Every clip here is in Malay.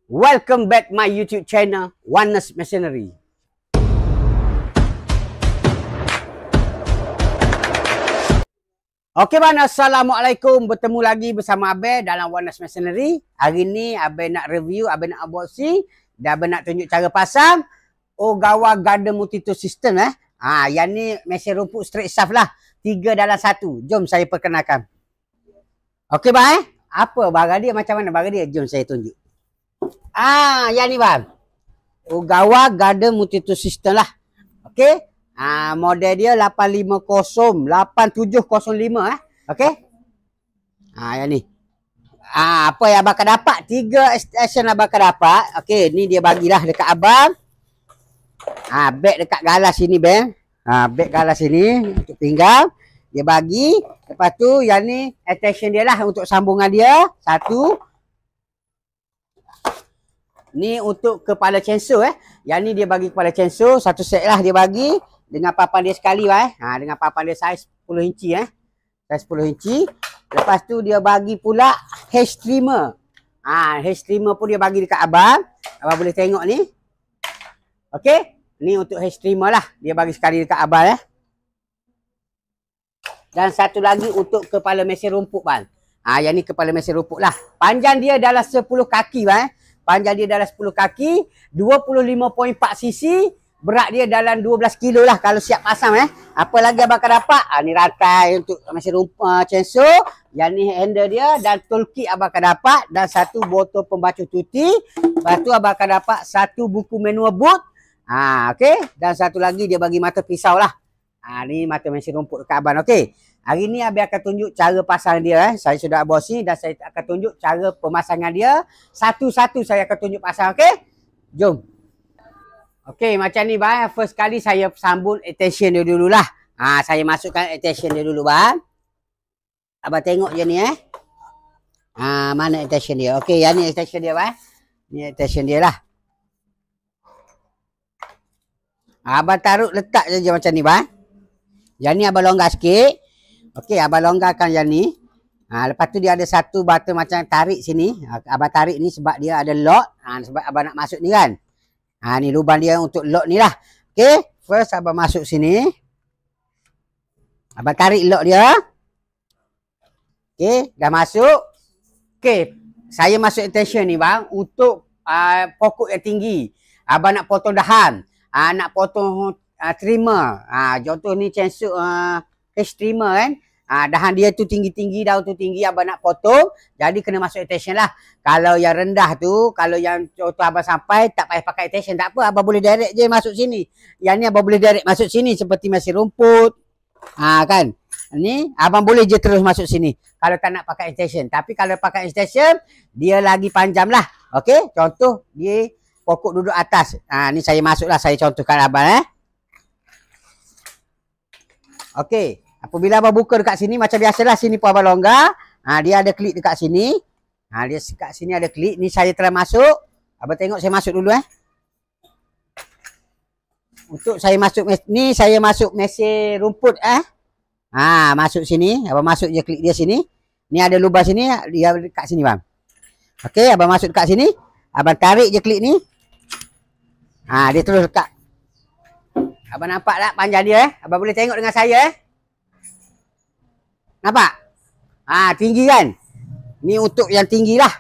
Welcome back my YouTube channel Oneness Machinery. Okey bang, Assalamualaikum. Bertemu lagi bersama Abel dalam Oneness Machinery. Hari ni Abel nak review, Abel nak unboxing dan Abel nak tunjuk cara pasang Ogawa Garden Multi-Tool System yang ni mesin rumput straight shaft lah. 3 dalam 1. Jom saya perkenalkan. Okey bang apa barang dia, macam mana barang dia? Jom saya tunjuk. Yang ni bang. Ogawa Garden Multi-Tool System lah. Okey. Model dia 8705 okey. Yang ni. Apa yang abang akan dapat? 3 extension abang akan dapat. Okey, ni dia bagilah dekat abang. Beg dekat galas sini bang. Beg galas sini untuk pinggang. Dia bagi. Lepas tu yang ni extension dia lah untuk sambungan dia. Satu. Ni untuk kepala chainsaw Yang ni dia bagi kepala chainsaw. Satu set lah dia bagi. Dengan papan dia sekali dengan papan dia saiz 10 inci Saiz 10 inci. Lepas tu dia bagi pula hair trimmer. Hair trimmer pun dia bagi dekat abang. Abang boleh tengok ni. Okey. Ni untuk hair trimmer lah. Dia bagi sekali dekat abang Dan satu lagi untuk kepala mesin rumput bang. Yang ni kepala mesin rumput lah. Panjang dia dalam 10 kaki bang. Panjang dia dalam 10 kaki, 25.4 cc, berat dia dalam 12 kilo lah kalau siap pasang Apa lagi abang akan dapat? Ni rantai untuk mesin rumput chainsaw, yang ni handle dia dan toolkit abang akan dapat dan satu botol pembacuh tuti. Lepas tu abang akan dapat satu buku manual boot. Okey, dan satu lagi dia bagi mata pisau lah. Ni mata mesin rumput dekat abang. Okey. Hari ni Abang akan tunjuk cara pasang dia Saya sudah unboxing dan saya akan tunjuk cara pemasangan dia. Satu-satu saya akan tunjuk pasang, okey? Jom. Okey, macam ni bang. First kali saya sambung extension dia dululah. Saya masukkan extension dia dulu bang. Abang tengok je ni mana extension dia. Okey, yang ni extension dia bang. Ni extension dia lah. Abang taruh letak je macam ni bang. Yang ni abang longgar sikit. Okey, abang longgarkan yang ni. Lepas tu dia ada satu button macam tarik sini. Abang tarik ni sebab dia ada lock. Sebab abang nak masuk ni kan. Ni lubang dia untuk lock ni lah. Okey, first abang masuk sini. Abang tarik lock dia. Okey, dah masuk. Okey, saya masuk extension ni bang untuk pokok yang tinggi. Abang nak potong dahan. Nak potong trimmer. Contoh ni chainsaw trimmer kan. Dahan dia tu tinggi-tinggi, daun tu tinggi, abang nak potong. Jadi kena masuk extension lah. Kalau yang rendah tu, kalau yang contoh abang sampai, tak payah pakai extension. Tak apa, abang boleh direct je masuk sini. Yang ni abang boleh direct masuk sini seperti mesin rumput. Kan. Ni abang boleh je terus masuk sini. Kalau tak nak pakai extension. Tapi kalau pakai extension, dia lagi panjang lah. Okey, contoh dia pokok duduk atas. Ni saya masuk lah, saya contohkan abang Okey. Apabila abang buka dekat sini, macam biasalah sini pun abang longgar. Dia ada klik dekat sini. Dia dekat sini ada klik. Ni saya try masuk. Abang tengok saya masuk dulu Untuk saya masuk, ni saya masuk mesin rumput masuk sini. Abang masuk je klik dia sini. Ni ada lubang sini, dia dekat sini bang. Okey, abang masuk dekat sini. Abang tarik je klik ni. Dia terus dekat. Abang nampak tak panjang dia Abang boleh tengok dengan saya Nampak? Tinggi kan? Ni untuk yang tinggi lah.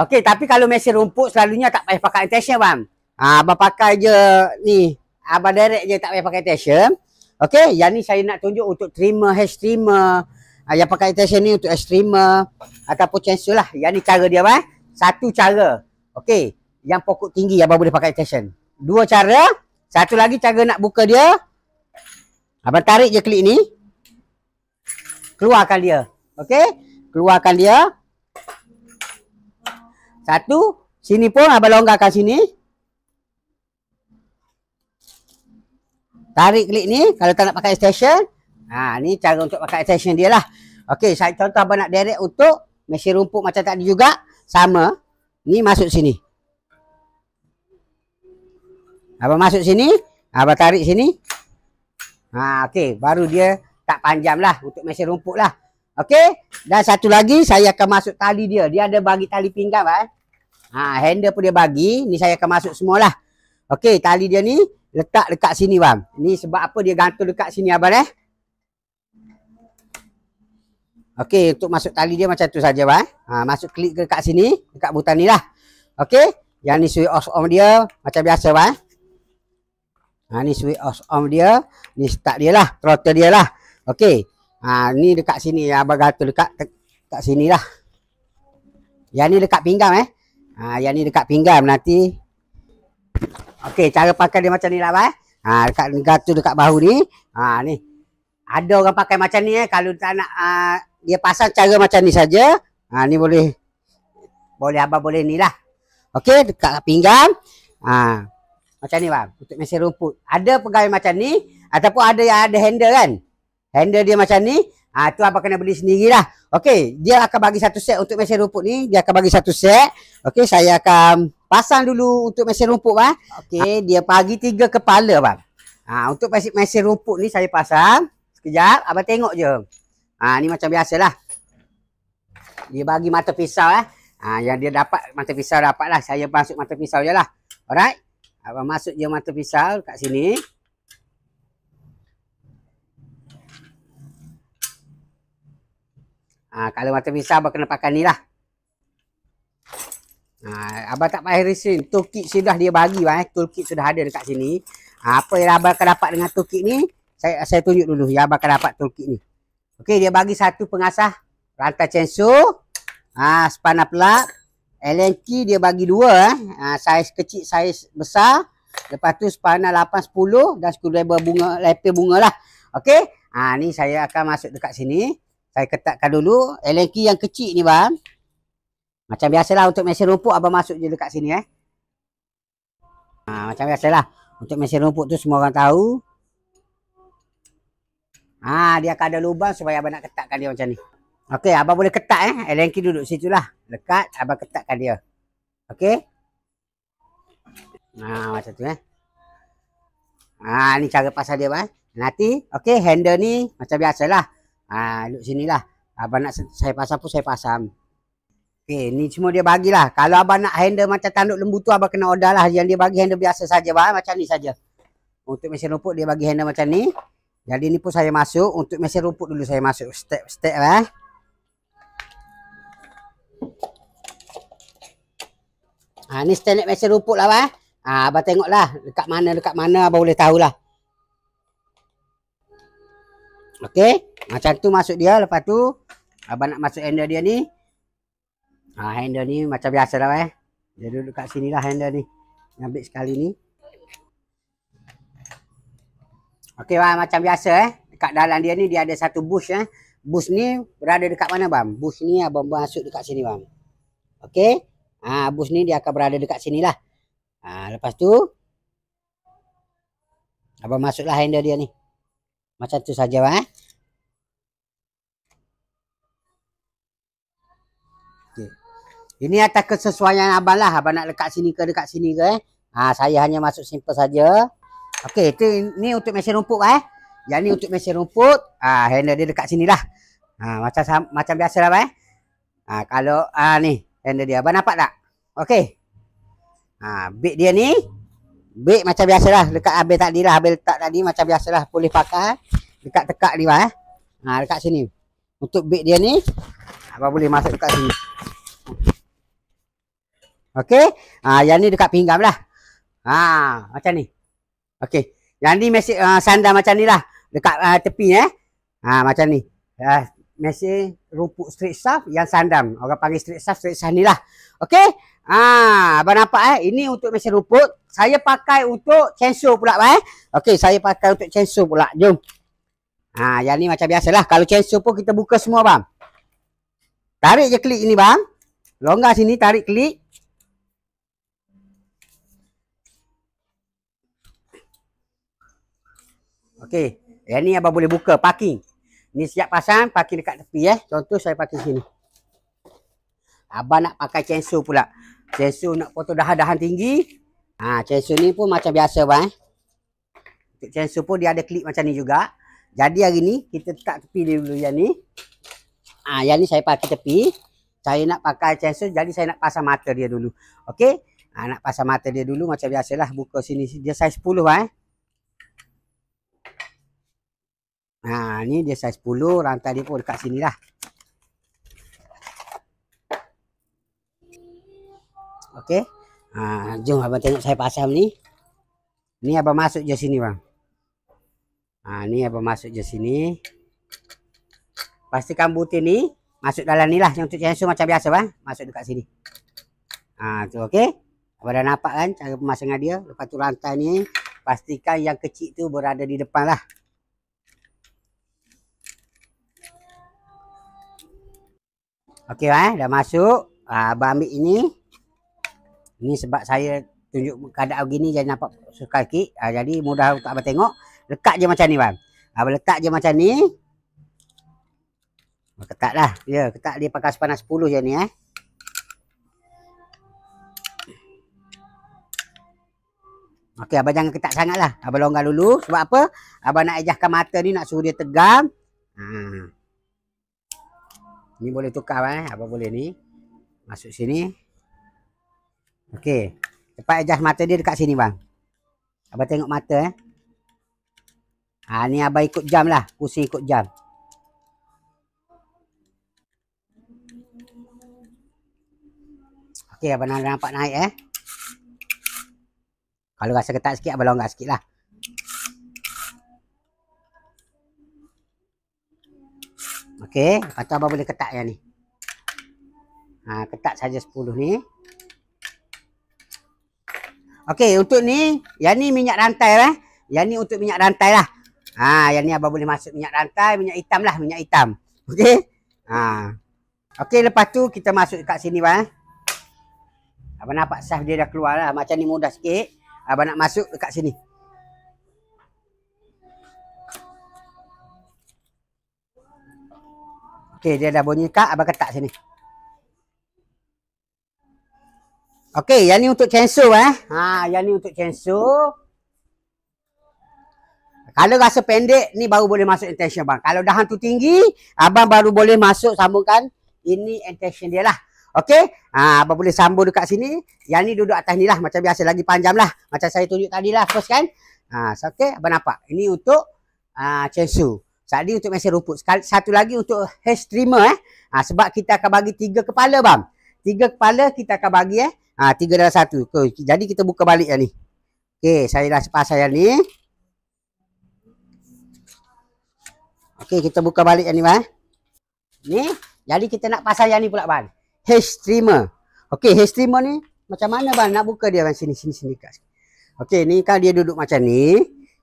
Okey, tapi kalau mesin rumput selalunya tak payah pakai extension bang. Abang pakai je ni. Abang direct je, tak payah pakai extension. Okey, yang ni saya nak tunjuk untuk trimmer, hair trimmer. Yang pakai extension ni untuk hair trimmer ataupun chainsaw lah. Yang ni cara dia bang. Satu cara. Okey, yang pokok tinggi abang boleh pakai extension. 2 cara. Satu lagi cara nak buka dia. Abang tarik je klik ni. Keluarkan dia. Okey? Keluarkan dia. Satu. Sini pun abang longgarkan sini. Tarik klik ni. Kalau tak nak pakai extension. Ni cara untuk pakai extension dia lah. Okey, saya contoh abang nak direct untuk mesin rumput macam tadi juga. Sama. Ni masuk sini. Abang masuk sini. Abang tarik sini. Okey, baru dia tak panjang lah untuk mesin rumput lah. Okey. Dan satu lagi saya akan masuk tali dia. Dia ada bagi tali pinggang handle pun dia bagi. Ni saya akan masuk semualah. Okey, tali dia ni letak dekat sini bang. Ni sebab apa dia gantung dekat sini abang Okey, untuk masuk tali dia macam tu saja bang. Masuk klik dekat sini, dekat butang ni lah. Okey. Yang ni switch off on dia macam biasa bang. Ni switch off on dia, ni start dia lah, throttle dia lah. Okey. Ni dekat sini abang gantung dekat sini lah. Yang ni dekat pinggang yang ni dekat pinggang nanti. Okey, cara pakai dia macam ni lah bang. Dekat gantung dekat bahu ni. Ni. Ada orang pakai macam ni kalau tak nak dia pasang cara macam ni saja. Ni boleh abang boleh ni lah. Okey, dekat pinggang. Macam ni bang, untuk mesin rumput. Ada pegawai macam ni ataupun ada yang ada handle kan. Handle dia macam ni. Tu abang kena beli sendirilah. Okey, dia akan bagi satu set untuk mesin rumput ni. Dia akan bagi satu set. Okey, saya akan pasang dulu untuk mesin rumput bang. Okey, dia bagi 3 kepala bang. Untuk mesin rumput ni saya pasang. Sekejap, abang tengok je. Ni macam biasalah. Dia bagi mata pisau yang dia dapat mata pisau dapat lah. Saya masuk mata pisau je lah. Alright. Abang masuk je mata pisau kat sini. Kalau mata pisau abang kena pakai ni lah. Abang tak payah resin. Toolkit sudah dia bagi bang. Toolkit sudah ada dekat sini. Apa yang abang akan dapat dengan toolkit ni? Saya tunjuk dulu yang abang akan dapat toolkit ni. Okey, dia bagi satu pengasah rantai chainsaw. Spanner plug. Allen key dia bagi 2 saiz kecil, saiz besar. Lepas tu spanner 8, 10 dan screwdriver bunga, lepel bunga lah. Okey. Ni saya akan masuk dekat sini. Saya ketatkan dulu Allen key yang kecil ni bang. Macam biasalah untuk mesin rumput abang masuk je dekat sini macam biasalah. Untuk mesin rumput tu semua orang tahu. Dia akan ada lubang supaya abang nak ketatkan dia macam ni. Okey, abang boleh ketat Allen key duduk situ lah. Dekat, abang ketatkan dia. Okey. Macam tu ni cara pasang dia bang. Nanti, okey, handle ni macam biasalah. Duduk sini lah. Abang nak saya pasang pun saya pasang. Okey, ni semua dia bagilah. Kalau abang nak handle macam tanduk lembu tu, abang kena order lah. Yang dia bagi handle biasa saja bang. Macam ni saja. Untuk mesin rumput dia bagi handle macam ni. Jadi ni pun saya masuk. Untuk mesin rumput dulu saya masuk step-step ni standard mesin rumput lah bang. Abang tengoklah dekat mana abang boleh tahulah. Okey, macam tu masuk dia. Lepas tu abang nak masuk handle dia ni. Handle ni macam biasa lah bang. Dia duduk kat sini lah handle ni. Ambil sekali ni. Okey bang, macam biasa dekat dalam dia ni dia ada satu bush Bush ni berada dekat mana bang? Bush ni abang masuk dekat sini bang. Okey. Bush ni dia akan berada dekat sini lah. Lepas tu abang masuklah handle dia ni. Macam tu saja bang. Okay. Ini atas kesesuaian abang lah. Abang nak dekat sini ke saya hanya masuk simple saja. Okey, ni untuk mesin rumput Yang ni untuk mesin rumput. Handle dia dekat sini lah. Macam biasa lah bang. Kalau ni handle dia. Abang nampak tak? Okey. Beg dia ni. Beg macam biasa lah. Dekat habis tadi lah. Habis letak tadi macam biasa lah. Boleh pakai. Dekat tekak ni bang. Dekat sini. Untuk beg dia ni. Abang boleh masuk dekat sini. Okey. Yang ni dekat pinggang lah. Macam ni. Okey. Yang ni mesin sandal macam ni lah. Dekat tepi macam ni. Mesin rumput straight shaft yang sandam. Orang panggil straight shaft ni lah. Okey. Abang nampak ini untuk mesin rumput. Saya pakai untuk chainsaw pula bang. Okey, saya pakai untuk chainsaw pula. Jom. Yang ni macam biasalah. Kalau chainsaw pun kita buka semua bang. Tarik je klik ini bang. Longgar sini, tarik klik. Okey. Yang ni abang boleh buka parking. Ni siap pasang, parking dekat tepi Contoh saya parking sini. Abang nak pakai chainsaw pula. Chainsaw nak potong dahan-dahan tinggi. Chainsaw ni pun macam biasa bang. Untuk chainsaw pun dia ada klip macam ni juga. Jadi hari ni kita letak tepi dia dulu yang ni. Yang ni saya pakai tepi. Saya nak pakai chainsaw, jadi saya nak pasang mata dia dulu. Okey. Nak pasang mata dia dulu macam biasalah. Buka sini. Dia saiz 10 ni dia saiz 10. Rantai dia pun dekat sini lah. Okey. Jom abang tengok saya pasang ni. Ni abang masuk je sini bang. Ni abang masuk je sini. Pastikan butir ni masuk dalam ni lah. Yang untuk chainsaw macam biasa bang. Masuk dekat sini. Tu okey. Abang dah nampak kan cara pemasangan dia. Lepas tu rantai ni. Pastikan yang kecil tu berada di depan lah. Okey bang. Dah masuk. Abang ambil ini. Ini sebab saya tunjuk keadaan begini jadi nampak sukar sikit. Jadi mudah untuk abang tengok. Lekat je macam ni bang. Abang letak je macam ni. Ketat dah. Ya, ketat dia pakai sepanas 10 je ni Okey, abang jangan ketat sangat lah. Abang longgar dulu. Sebab apa? Abang nak ejahkan mata ni, nak suruh dia tegam. Ni boleh tukar abang boleh ni. Masuk sini. Okey. Cepat ejah mata dia dekat sini bang. Abang tengok mata ni abang ikut jam lah. Pusing ikut jam. Okey, abang nampak naik Kalau rasa ketat sikit, abang longgar sikit lah. Okey, lepas tu abang boleh ketat yang ni. Ketat saja 10 ni. Okey, untuk ni, yang ni minyak rantai Yang ni untuk minyak rantai lah. Yang ni abang boleh masuk minyak rantai, minyak hitam lah, minyak hitam. Okey. Okey, lepas tu kita masuk dekat sini bang. Abang nampak saf dia dah keluar lah. Macam ni mudah sikit. Abang nak masuk dekat sini. Okey, dia dah bunyi kak, abang ketak sini. Okey, yang ni untuk chainsaw yang ni untuk chainsaw. Kalau rasa pendek ni baru boleh masuk intention bang. Kalau dah tu tinggi, abang baru boleh masuk sambungkan ini intention dia lah. Okey, abang boleh sambung dekat sini. Yang ni duduk atas ni lah macam biasa, lagi panjang lah. Macam saya tunjuk tadi lah first kan. Okey, abang nampak. Ini untuk chainsaw. Tadi untuk mesin rumput. Satu lagi untuk hair trimmer sebab kita akan bagi 3 kepala bang. 3 kepala kita akan bagi 3 dalam 1. Jadi kita buka balik yang ni. Okey, saya dah pasang yang ni. Okey, kita buka balik yang ni bang. Ni, jadi kita nak pasang yang ni pula bang. Hair trimmer. Okey, hair trimmer ni macam mana bang nak buka dia bang? Sini. Okey, ni kan dia duduk macam ni.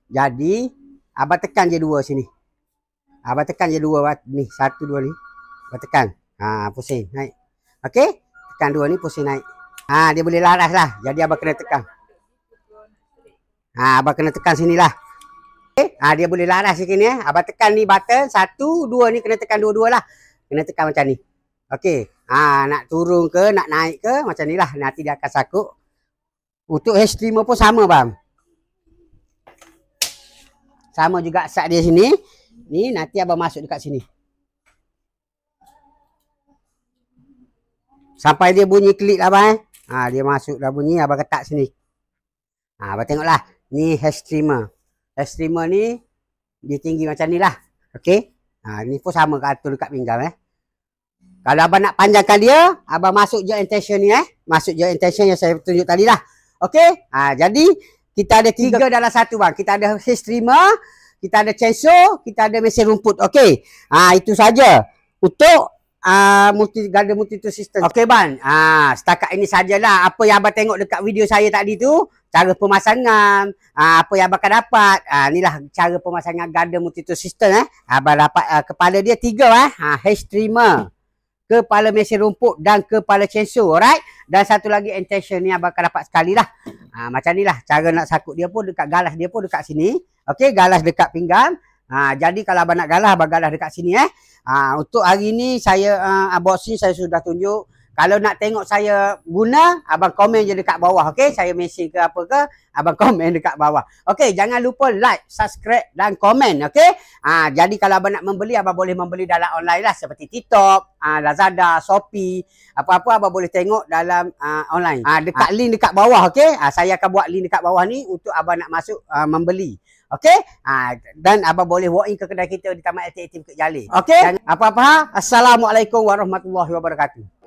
Jadi, abang tekan je 2 sini. Abang tekan je 2 ni, 1 2 ni. Abang tekan. Pusing naik. Okey, tekan 2 ni pusing naik. Dia boleh laras lah. Jadi abang kena tekan. Abang kena tekan sinilah. Dia boleh laras sikit ni Abang tekan ni button 1, 2 ni kena tekan 2-2 lah. Kena tekan macam ni. Okey. Nak turun ke, nak naik ke, macam ni lah. Nanti dia akan sakut. Untuk hair trimmer pun sama bang. Sama juga sat dia sini. Ni nanti abang masuk dekat sini. Sampai dia bunyi klik lah bang. Dia masuk dah bunyi, abang ketak sini. Abang tengoklah. Ni hair trimmer. Hair trimmer ni dia tinggi macam ni lah. Okey. Ni pun sama atur dekat pinggang Kalau abang nak panjangkan dia, abang masuk je intention ni Masuk je intention yang saya tunjuk tadi lah. Okey. Jadi kita ada 3 dalam 1 bang. Kita ada hair trimmer, kita ada chainsaw, kita ada mesin rumput. Okey. Itu saja untuk garden multi-tool system. Okey bang. Setakat ini sajalah apa yang abang tengok dekat video saya tadi tu. Cara pemasangan, apa yang abang akan dapat. Inilah cara pemasangan garden multi-tool system Abang dapat kepala dia 3 hair trimmer, kepala mesin rumput dan kepala chainsaw. Alright. Dan satu lagi intention ni abang akan dapat sekali lah. Macam ni lah cara nak sakut dia pun dekat galas dia pun dekat sini. Okey, galas dekat pinggang. Jadi kalau abang nak galas, abang galas dekat sini Untuk hari ni saya unboxing saya sudah tunjuk. Kalau nak tengok saya guna, abang komen je dekat bawah, okey? Saya mesej ke apa ke, abang komen dekat bawah. Okey, jangan lupa like, subscribe dan komen, okey? Jadi kalau abang nak membeli, abang boleh membeli dalam online lah seperti TikTok, Lazada, Shopee, apa-apa abang boleh tengok dalam online. Dekat link dekat bawah, okey? Saya akan buat link dekat bawah ni untuk abang nak masuk membeli. Okey? Dan abang boleh walk in ke kedai kita di Taman LTT Bukit Jalil. Okey? Apa-apa, Assalamualaikum warahmatullahi wabarakatuh.